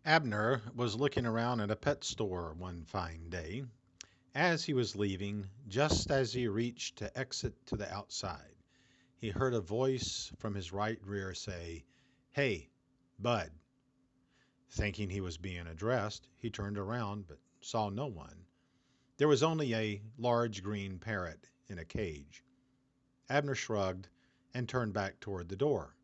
Abner was looking around at a pet store one fine day. As he was leaving, just as he reached to exit to the outside, he heard a voice from his right rear say, "Hey, Bud." Thinking he was being addressed, he turned around but saw no one. There was only a large green parrot in a cage. Abner shrugged and turned back toward the door.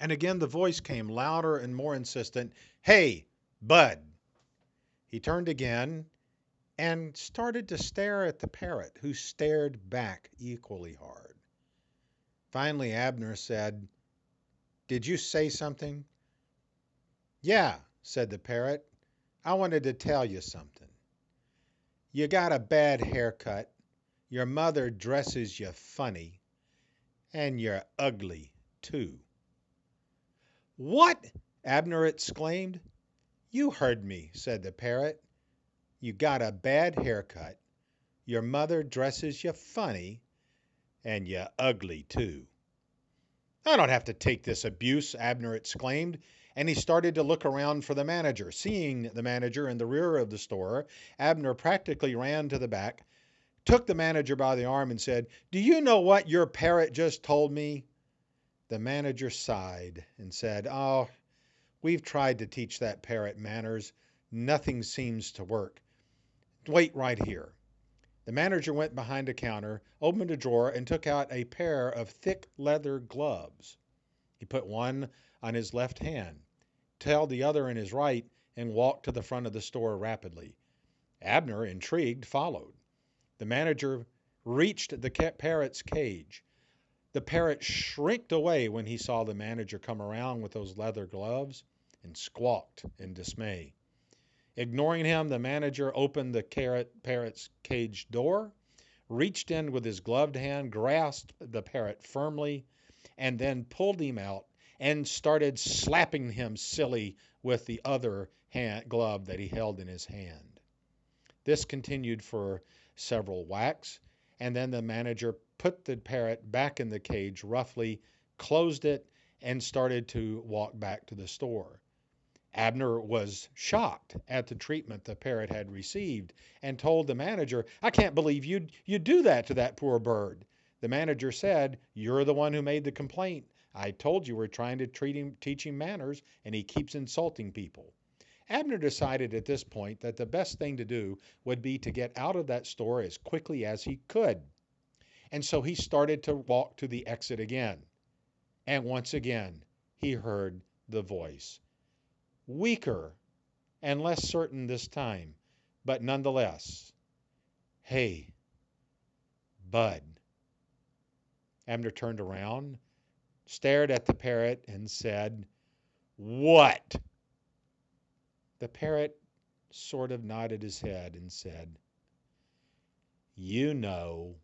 And again the voice came louder and more insistent, "Hey, Bud." He turned again and started to stare at the parrot, who stared back equally hard. Finally, Abner said, "Did you say something?" "Yeah," said the parrot. "I wanted to tell you something. You got a bad haircut, your mother dresses you funny, and you're ugly, too." "What?" Abner exclaimed. "You heard me," said the parrot. "You got a bad haircut, your mother dresses you funny, and you're ugly, too." "I don't have to take this abuse," Abner exclaimed, and he started to look around for the manager. Seeing the manager in the rear of the store, Abner practically ran to the back, took the manager by the arm, and said, "Do you know what your parrot just told me?" The manager sighed and said, "Oh, we've tried to teach that parrot manners. Nothing seems to work. Wait right here." The manager went behind a counter, opened a drawer, and took out a pair of thick leather gloves. He put one on his left hand, held the other in his right, and walked to the front of the store rapidly. Abner, intrigued, followed. The manager reached the parrot's cage. The parrot shrieked away when he saw the manager come around with those leather gloves and squawked in dismay. Ignoring him, the manager opened the parrot's cage door, reached in with his gloved hand, grasped the parrot firmly, and then pulled him out and started slapping him silly with the other glove that he held in his hand. This continued for several whacks, and then the manager put the parrot back in the cage roughly, closed it, and started to walk back to the store. Abner was shocked at the treatment the parrot had received and told the manager, "I can't believe you'd do that to that poor bird." The manager said, "You're the one who made the complaint. I told you we're trying to teach him manners, and he keeps insulting people." Abner decided at this point that the best thing to do would be to get out of that store as quickly as he could. And so he started to walk to the exit again. And once again, he heard the voice. Weaker and less certain this time, but nonetheless, "Hey, Bud." Abner turned around, stared at the parrot, and said, "What?" The parrot sort of nodded his head and said, "You know."